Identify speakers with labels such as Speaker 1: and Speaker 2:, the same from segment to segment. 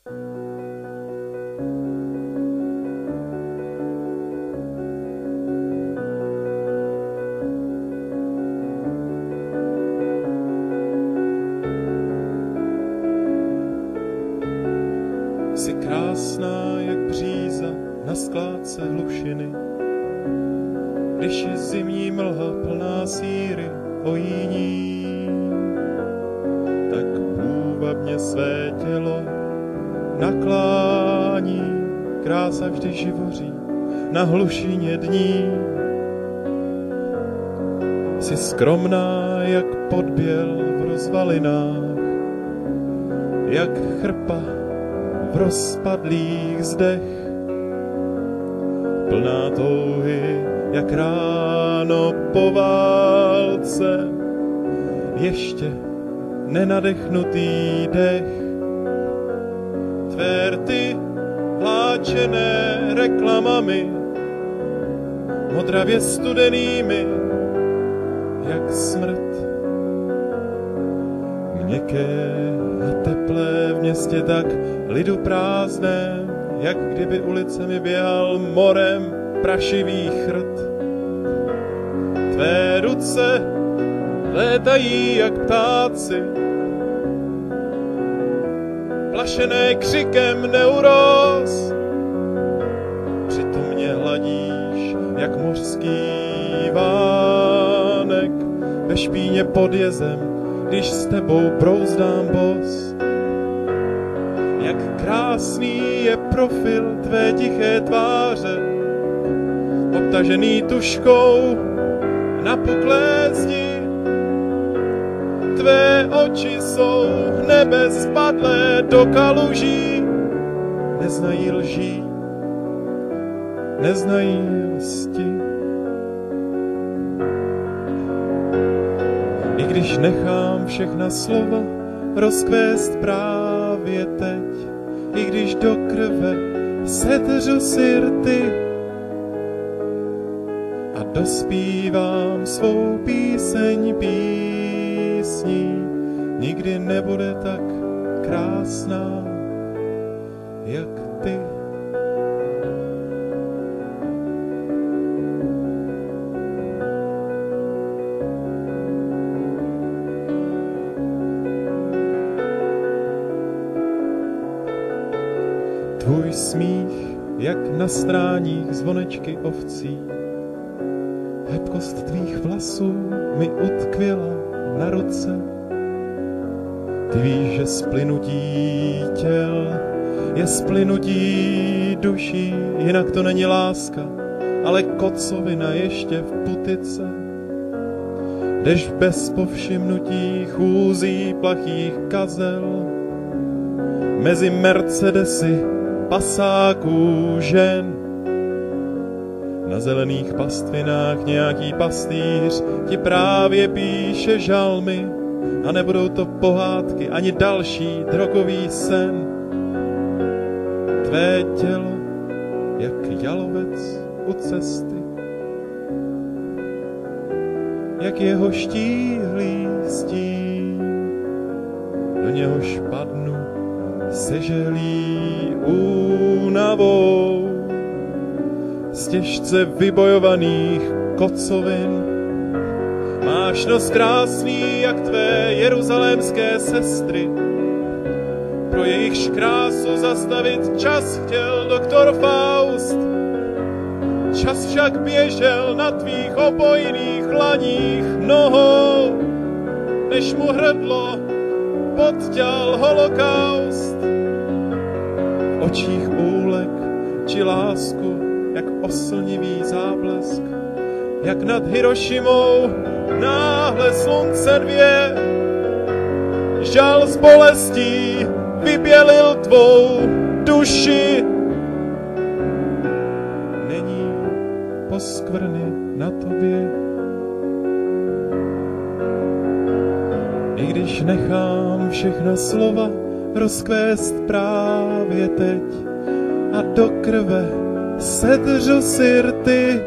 Speaker 1: Jsi krásná jak bříza na skládce hlušiny, když je zimní mlha plná síry ojíní, tak půvabně své tělo naklání, krása vždy živoří na hlušině dní. Jsi skromná jak podběl v rozvalinách, jak chrpa v rozpadlých zdech, plná touhy, jak ráno po válce, ještě nenadechnutý dech. Tvé rty vláčené reklamami, modravě studenými, jak smrt. Měkké a teplé v městě, tak lidu prázdné, jak kdyby ulicemi běhal morem prašivý chrт. Tvé ruce létají jak ptáci, plašené křikem neuróz. Přitom mě hladíš jak mořský vánek ve špíně pod jezem, když s tebou brouzdám bos. Jak krásný je profil tvé tiché tváře, obtažený tužkou na puklé zdi. Tvé oči jsou nebe spadlé do kaluží, neznají lží, neznají lsti. I když nechám všechna slova rozkvést právě teď, i když do krve sedřu si rty a dospívám svou píseň písní, nikdy nebude tak krásná jak ty. Tvůj smích, jak na stráních zvonečky ovcí, hebkost tvých vlasů mi utkvěla na ruce. Ty víš, že splynutí těl je splynutí duší, jinak to není láska, ale kocovina ještě v putice. Jdeš bez povšimnutí chůzí plachých kazel mezi Mercedesy pasáků žen. Na zelených pastvinách nějaký pastýř ti právě píše žalmy a nebudou to pohádky ani další drogový sen. Tvé tělo jak jalovec u cesty, jak jeho štíhlý stín, do něhož padnu seželý únavou z těžce vybojovaných kocovin. Máš nos krásný jak tvé jeruzalémské sestry, pro jejichž krásu zastavit čas chtěl doktor Faust. Čas však běžel na tvých opojných laních nohou, než mu hrdlo podťal holokaust. V očích úlek či lásku, jak oslnivý záblesk, jak nad Hirošimou náhle slunce dvě. Žal z bolestí vybělil tvou duši, není poskvrny na tobě. I když nechám všechna slova rozkvést právě teď a do krve sedřu si rty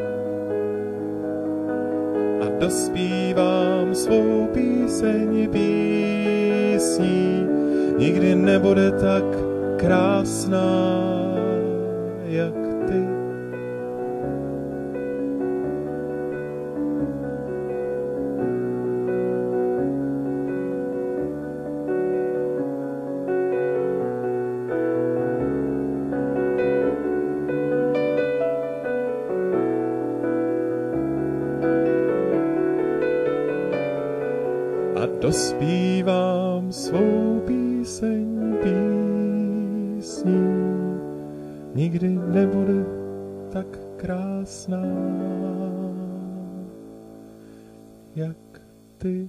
Speaker 1: a dospívám svou píseň písní, nikdy nebude tak krásná, jak ty. A dospívám svou píseň písní, nikdy nebude tak krásná, jak ty.